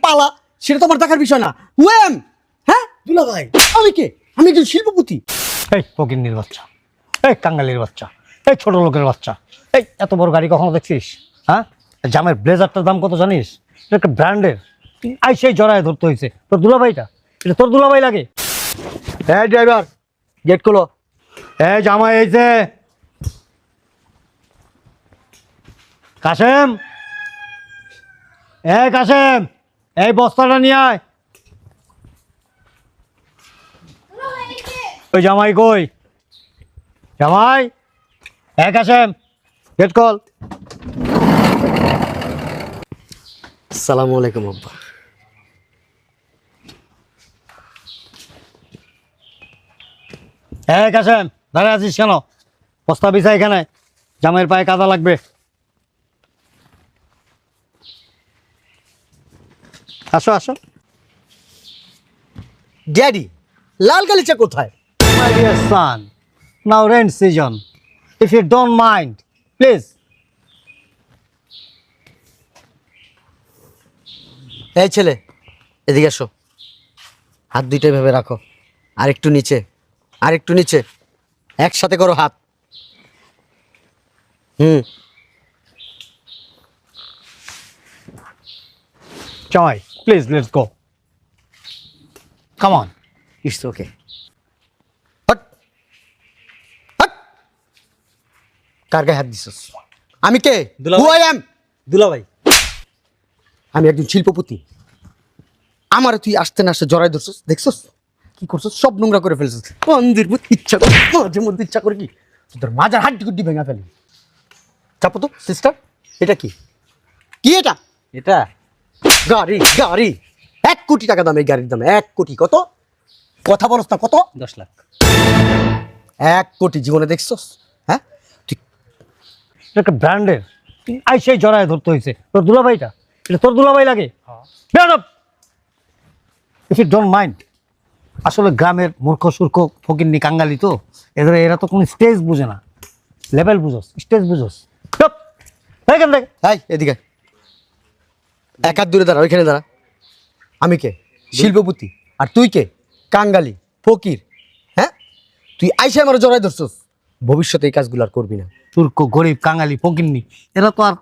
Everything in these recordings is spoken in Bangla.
পালা সেটা তোমার দেখার বিষয় না। হুয়েম হ্যাঁ দুলা ভাই আমি কে? আমি একজন শিল্পপতি। এই ফকিন্নির বাচ্চা, এই কাঙ্গালির বাচ্চা, এই ছোট লোকের বাচ্চা, এই এত বড় গাড়ি কখনো দেখছিস? হ্যাঁ, জামের ব্লেজারটার দাম কত জানিস? এটা একটা ব্র্যান্ডের। আই সেই জড়ায় ধরতে হয়েছে তোর দুলাভাইটা। এটা তোর দুলাভাই লাগে? হ্যাঁ ড্রাইভার গেট খোলো। এই জামাই এই যে কাশেম, এই কাশেম, এই বস্তাটা নিয়ে আয়। ওই জামাই কই? জামাই, এই কাশেম, গেট কল। আসসালামু আলাইকুম আব্বা। এই কাশেম, দাঁড়িয়ে আছিস কেন? বস্তা বিছা এখানে, জামাইয়ের পায়ে কাদা লাগবে। আসো আসো। ড্যাডি লাল গালিচা কোথায়? My dear son, now rain season. If you don't mind, please. এই ছেলে এদিকে এসো, হাত দুইটাই ভেবে রাখো, আর একটু নিচে, আর একটু নিচে, একসাথে করো হাত। Joy, please, let's go. Come on. It's okay. Hot hot, কার গায়ে হাত দিছস? আমি কে? Who I am? দুলা ভাই, আমি একজন শিল্পপতি। আমার তুই আসতে না আসতে জড়াই ধরছস, দেখছস কি করছস? সব নোংরা করে ফেলছস। মন্দির ইচ্ছা করে, মাঝে মধ্যে ইচ্ছা করে কি তোর মাজার হাড্ডি গুড্ডি ভেঙে ফেলি। চাপো তো সিস্টার। এটা কি? কি এটা? এটা গাড়ি গাড়ি 1 কোটি টাকা দাম। এই গাড়ির দাম 1 কোটি। কত? কথা বলছ না কত? 10 লাখ। 1 কোটি জীবনে দেখছস? হ্যাঁ তুই এটা একটা ব্র্যান্ডের। আই সেই জড়ায় ধরতে হয়েছে তোর দুলাভাইটা। এটা তোর দুলাভাই লাগে? If you don't mind. আসলে গ্রামের মূর্খ সূর্খ ফকিন্নি কাঙ্গালি তো, এরা তো কোনো স্টেজ বুঝে না। লেভেল বুঝোস, স্টেজ বুঝোস। এখান থেকে এই এদিকে এক হাত দূরে দাঁড়া, ওইখানে দাঁড়া। আমি কে? শিল্পপতি। আর তুই কে? কাঙ্গালি ফকির। হ্যাঁ তুই আইসা আমার জড়াই ধরছস। ভবিষ্যতে এই কাজগুলো আর করবি না। সূর্খ গরিব কাঙ্গালি ফকিন্নি এরা তো আর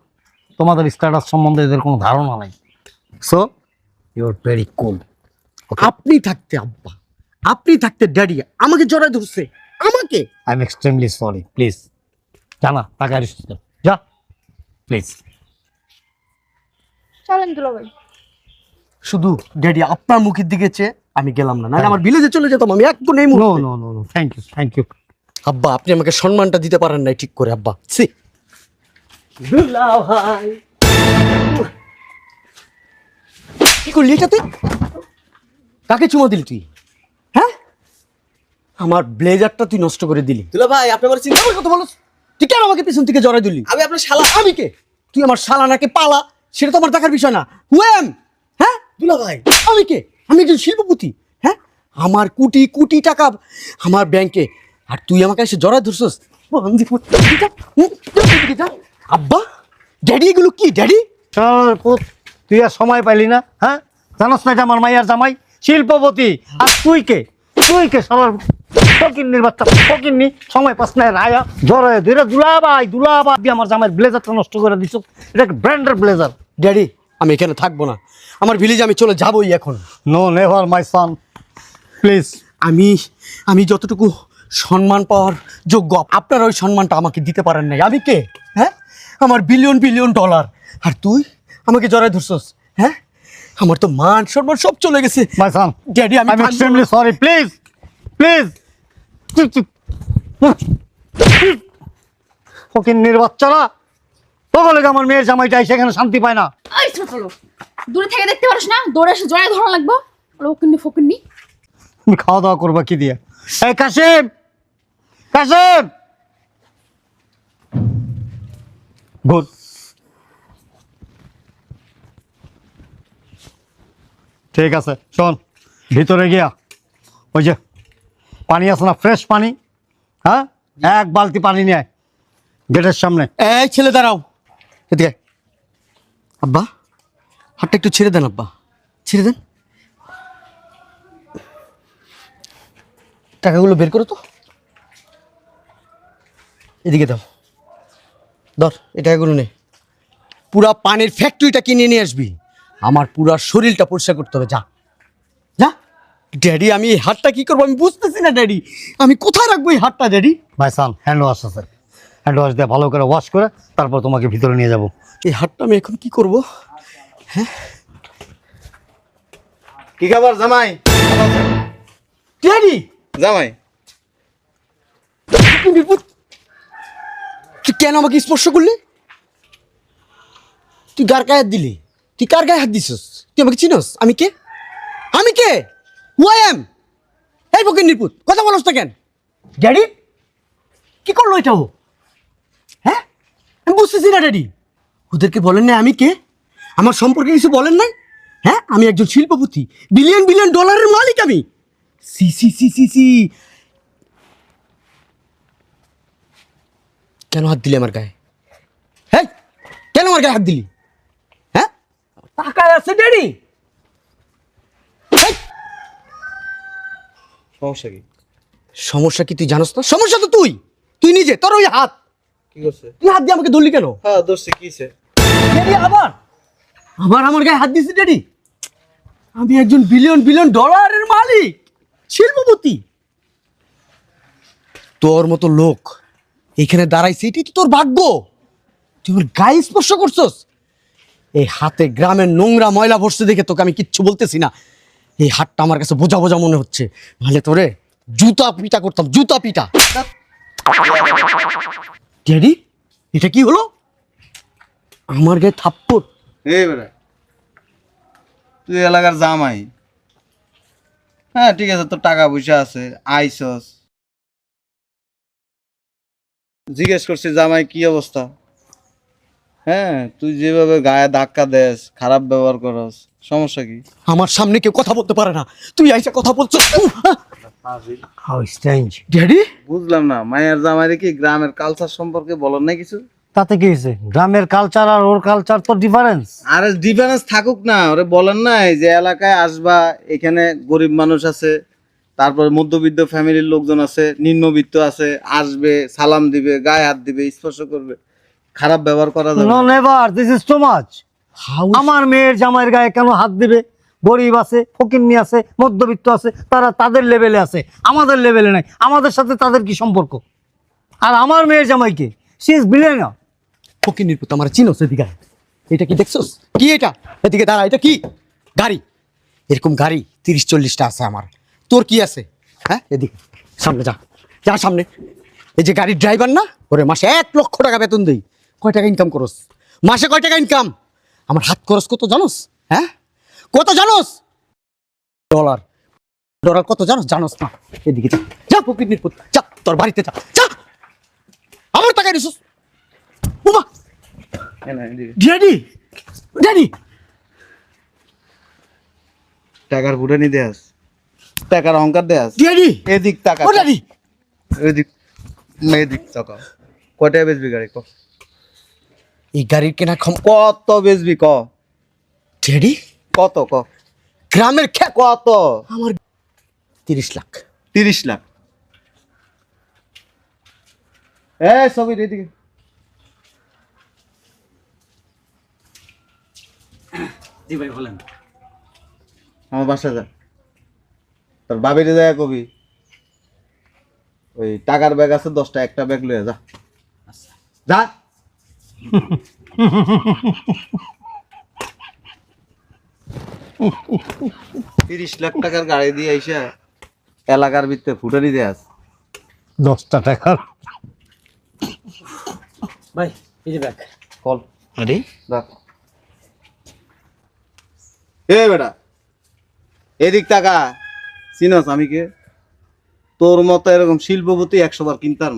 তোমাদের স্ট্যাটাস সম্বন্ধে এদের কোনো ধারণা নাই। So you are very cool. আপনি থাকতে আব্বা, আপনি থাকতে ড্যাডি আমাকে জড়াই ধরছে। আমাকে I am extremely sorry. Please জানা টাকা যা প্লিজ। চলেন দুলাভাই। শুধু ড্যাডি আপনার মুখের দিকে চেয়ে আমি গেলাম না, নাহলে আমার ভিলেজে চলে যেতাম আমি এখন এই নো মুহূর্তে। No no no, thank you thank you. আব্বা আপনি আমাকে সম্মানটা দিতে পারেন নাই ঠিক করে আব্বা। সি ভাই কি করলি এটা তুই? কাকে চুমা দিলি তুই? হ্যাঁ আমার ব্লেজারটা তুই নষ্ট করে দিলি। দুলা ভাই, আপনি আমার চিন্তা আমার কথা বলো, তুই কেন আমাকে পিছন থেকে জড়াই দিলি? আমি আপনার শালা। আমি কে? তুই আমার শালা নাকি পালা সেটা তো আমার দেখার বিষয় না। হুয়েম হ্যাঁ দুলা ভাই, আমি কে? আমি একজন শিল্পপতি। হ্যাঁ আমার কোটি কোটি টাকা আমার ব্যাংকে, আর তুই আমাকে এসে জড়াই ধরছস। আব্বা ড্যাডি এগুলো কি? ড্যাডি শালার পুত, তুই আর সময় পাইলি না? হ্যাঁ জানোস না এটা আমার মাইয়ার জামাই শিল্পপতি। আর তুই কে? তুই কে শালার ফকিন্নির বাচ্চা? ফকিন্নি সময় পাস না রায়া জড়ায় ধরে দুলাভাই দুলাভাই দিয়ে আমার জামাইয়ের ব্লেজারটা নষ্ট করে দিছ। এটা একটা ব্র্যান্ডের ব্লেজার। ড্যাডি আমি এখানে থাকবো না, আমার ভিলেজে আমি চলে যাবোই এখন। No never my son, please. আমি যতটুকু সম্মান পাওয়ার যোগ্য আপনার ওই সম্মানটা আমাকে দিতে পারেন নাই। আমি কে? হ্যাঁ আমার বিলিয়ন বিলিয়ন ডলার, আর তুই আমাকে জড়াই ধরছস। হ্যাঁ আমার তো মান সম্মান সব চলে গেছে। মাই সন, ড্যাডি আমি I am extremely sorry. Please please. ফকিন্নির বাচ্চারা বলে আমার মেয়ের জামাইটা সেখানে শান্তি পায় না। এই ছোট লোক, দূরে থেকে দেখতে পারিস না? দৌড়ে এসে জড়ায় ধরা লাগবো। ওকিন্নি ফকিন্নি। তুমি খাওয়া দাওয়া করবা কি দিয়ে? এই কাশেম, কাশেম, গুড। ঠিক আছে শোন, ভিতরে গিয়া ওই যে পানি আছে না, ফ্রেশ পানি, হ্যাঁ 1 বালতি পানি নিয়ে আয় গেটের সামনে। এই ছেলে দাঁড়াও এদিকে। আব্বা হাতটা একটু ছেড়ে দেন আব্বা। ছেড়ে দেন। টাকাগুলো বের করো তো, এদিকে দাও, ধর এই টাকাগুলো নে। পুরা পানির ফ্যাক্টরিটা কিনে নিয়ে আসবি, আমার পুরা শরীরটা পরিষ্কার করতে হবে। যা যা। ড্যাডি আমি এই হাতটা কি করবো আমি বুঝতেছি না ড্যাডি, আমি কোথায় রাখবো এই হাতটা ড্যাডি? ভাইসান হ্যান্ড ওয়াশ আছে, হ্যান্ড ওয়াশ দিয়ে ভালো করে ওয়াশ করে তারপর তোমাকে ভিতরে নিয়ে যাব। এই হাতটা আমি এখন কি করব? কি খাবার জামাই? ড্যাডি জামাই কি বিপদ? তুই কেন আমাকে স্পর্শ করলি? তুই কার গায়ে হাত দিলি? তুই কার গায়ে হাত দিছিস? তুই আমাকে চিনস? আমি কে? আমি কে? Who I am? এই বকের নির্পুত কথা বলস না কেন? ড্যাডি কি করলো এটা ও? হ্যাঁ আমি বুঝতেছি না ড্যাডি। ওদেরকে বলেন না আমি কে? আমার সম্পর্কে কিছু বলেন নাই? হ্যাঁ আমি একজন শিল্পপতি, বিলিয়ন বিলিয়ন ডলারের মালিক আমি। সি সি সি সি সি। কেন হাত দিলি আমার গায়ে? হ্যাঁ কেন আমার গায়ে হাত দিলি? হ্যাঁ টাকায় আছে ড্যাডি। সমস্যা কি? সমস্যা কি তুই জানোস না? সমস্যা তো তুই, তুই নিজে, তোর ওই হাত। কি করছে? তুই হাত দিয়ে আমাকে ধরলি কেন? হ্যাঁ দোষে কিছে? ড্যাডি আবার আবার আমার গায়ে হাত দিছিস ড্যাডি? আমি একজন বিলিয়ন বিলিয়ন ডলারের মালিক, শিল্পপতি। তোর মতো লোক এখানে দাঁড়াইছে, এটাই তো তোর ভাগ্য। তুই আমার গায়ে স্পর্শ করছস। এই হাতে গ্রামের নোংরা ময়লা ভরছে দেখে তোকে আমি কিচ্ছু বলতেছি না। এই হাতটা আমার কাছে বোঝা বোঝা মনে হচ্ছে, নাহলে তোরে জুতা পিটা করতাম, জুতা পিটা। ড্যাডি এটা কি হলো? আমার গায়ে থাপ্পড়? এই বেটা তুই এলাকার জামাই, হ্যাঁ ঠিক আছে, তোর টাকা পয়সা আছে, আইসস, জিজ্ঞেস করছি জামাই কি অবস্থা। হ্যাঁ তুই যেভাবে গায়ে ধাক্কা দেস, খারাপ ব্যবহার করস, সমস্যা কি? আমার সামনে কেউ কথা বলতে পারে না, তুই আইসা কথা বলছো। How strange. ড্যাডি বুঝলাম না, মায়ের জামাইরে কি গ্রামের কালচার সম্পর্কে বলেন না কিছু? তাতে কি হয়েছে? গ্রামের কালচার আর ওর কালচার তো ডিফারেন্স। আরে ডিফারেন্স থাকুক না, ওরে বলেন না এই যে এলাকায় আসবা, এখানে গরিব মানুষ আছে, তারপর মধ্যবিত্ত ফ্যামিলির লোকজন আছে, নিম্নবিত্ত আছে, আসবে, সালাম দিবে, গায়ে হাত দিবে, স্পর্শ করবে, খারাপ ব্যবহার করা যাবে নো না। Never, this is too much. আমার মেয়ের জামাইয়ের গায়ে কেন হাত দিবে? গরিব আছে, ফকিন্নি আছে, মধ্যবিত্ত আছে, তারা তাদের লেভেলে আছে, আমাদের লেভেলে নাই। আমাদের সাথে তাদের কি সম্পর্ক? আর আমার মেয়ের জামাইকে, সি ইজ বিলিয়নার। ফকির নির্পুত আমার চিনোস? এদিকে আয়। এটা কি দেখছোস? কি এটা? এদিকে দাঁড়া, এটা কি গাড়ি? এরকম গাড়ি 30-40টা আছে আমার, তোর কি আছে? হ্যাঁ এদিকে সামনে যা, যা সামনে। এই যে গাড়ির ড্রাইভার না, ওরে মাসে 1 লক্ষ টাকা বেতন দেই। কয় টাকা ইনকাম করস মাসে? কয় টাকা ইনকাম? আমার হাত খরচ কত জানোস? হ্যাঁ কত জানোস? ডলার। ডলার কত জানোস? জানোস না। এদিকে যা, যা ফকির নির্পুত, যা তোর বাড়িতে যা, যা। আমার টাকা নিছিস? উমা হ্যাঁ, না, এদিকে। ড্যাডি, ড্যাডি টাকার ফুটানি দেয়াস, টাকার অহংকার দেয়াস। ড্যাডি, এদিক টাকা, ও ড্যাডি। এদিক এদিক টাকা। কয়টা বেচবি গাড়ি ক? এই গাড়ির কেনা কত বেচবি ক? ড্যাডি কত ক? গ্রামের কত? আমার 30 লাখ। 30 লাখ? ছবি এদিকে। জি ভাই বলেন। আমার বাসা যা, তোর বাবিরে যায় কবি ওই টাকার ব্যাগ আছে 10টা, একটা ব্যাগ লয়ে যা, যা। 30 লাখ টাকার গাড়ি দিয়ে আইসা এলাকার ভিতরে ফুটানি দেয়াস। 10টা টাকার ভাই এই যে ব্যাগ। কল আরে রাখ। এ বেটা এদিক টাকা, চিনস আমি কে? তোর মতো এরকম শিল্পপতি 100 বার কিনতাম,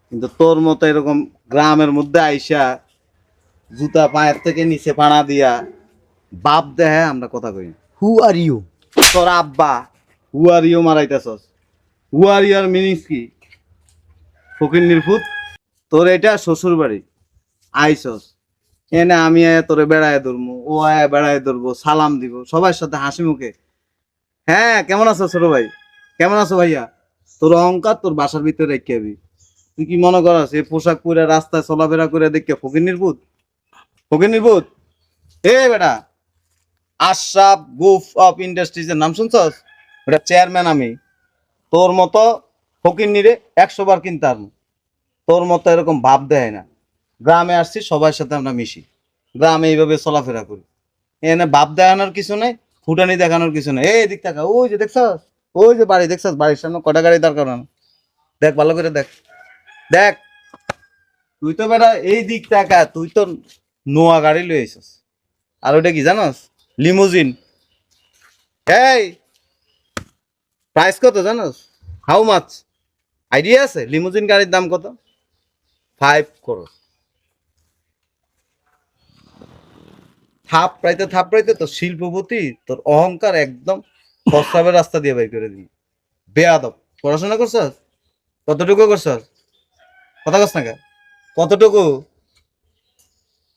কিন্তু তোর মতো এরকম গ্রামের মধ্যে আইসা জুতা পায়ের থেকে নিচে পাড়া দিয়া বাপ দেহে আমরা কথা কই। Who are you? তোর আব্বা হু আর ইউ মারাইতেছস। হু আর ইউর মিনিংস কি? ফকির নির্ফুত, তোর এটা শ্বশুর বাড়ি, আইসস এনে আমি আয়া তোরে বেড়ায় ধরবো, ও আয়া বেড়ায় ধরবো, সালাম দিব সবার সাথে হাসি মুখে। হ্যাঁ, কেমন আছো ছোট ভাই? কেমন আছো ভাইয়া? তোর অহংকার তোর বাসার ভিতরে রেখে আবি। তুই কি মনে করস এই পোশাক পরে রাস্তায় চলাফেরা করে দেখে ফকির ভূত? ফকির ভূত? এ বেটা, আশরাফ গ্রুপ অফ ইন্ডাস্ট্রিজ এর নাম শুনছস? ওটা চেয়ারম্যান আমি। তোর মতো ফকিন্নিরে 100 বার কিনতাম। তোর মতো এরকম ভাব দেয় না। গ্রামে আসছি, সবার সাথে আমরা মিশি, গ্রামে এইভাবে চলাফেরা করি। এখানে ভাব দেখানোর কিছু নেই, ফুটানি দেখানোর কিছু নেই। এই দিক টাকা, ওই যে দেখছস, ওই যে বাড়ি দেখছস, বাড়ির সামনে কটা গাড়ি দরকার না? দেখ ভালো করে দেখ, দেখ। তুই তো বেটা এই দিক টাকা, তুই তো নোয়া গাড়ি লই আইছস। আর ওটা কি জানোস? লিমুজিন। এই প্রাইস কত জানোস? হাউ মাচ আইডিয়া আছে? লিমুজিন গাড়ির দাম কত? 5 করোড়। থাপড়াইতে তোর শিল্পপতি, তোর অহংকার একদম প্রস্রাবের রাস্তা দিয়ে বের করে দিবি। বেয়াদব। পড়াশোনা করছস? কতটুকু করছস? কথা কস না কে? কতটুকু?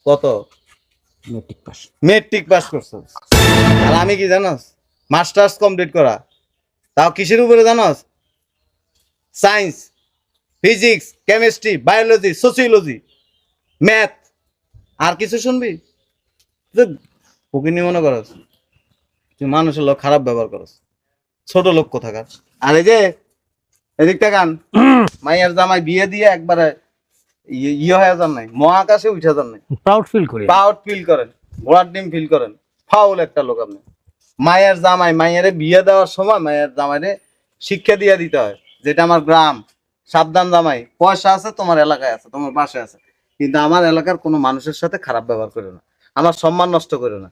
কত? Matric pass. মেট্রিক পাস করছস। আর আমি কি জানোস? মাস্টার্স কমপ্লিট করা। তাও কিসের উপরে জানোস? Science, physics, chemistry, biology, sociology, math. আর কিছু শুনবি? ফকিনি মনে করস? তুই মানুষের লোক খারাপ ব্যবহার করস, ছোট লোক কোথাকার। আর এই যে এদিক তাকান, মাইয়ার জামাই বিয়ে দিয়ে একবারে ইয়ে হয়ে যান নাই, মহাকাশে উঠে যান নাই। প্রাউড ফিল করি। প্রাউড ফিল করেন, ঘোড়ার ডিম ফিল করেন। ফাউল একটা লোক আপনি। মায়ের জামাই, মায়ের বিয়ে দেওয়ার সময় মায়ের জামাইরে শিক্ষা দিয়ে দিতে হয়, যেটা আমার গ্রাম। সাবধান জামাই, পয়সা আছে তোমার এলাকায় আছে, তোমার বাসায় আছে, কিন্তু আমার এলাকার কোনো মানুষের সাথে খারাপ ব্যবহার করে না, আমার সম্মান নষ্ট করে না।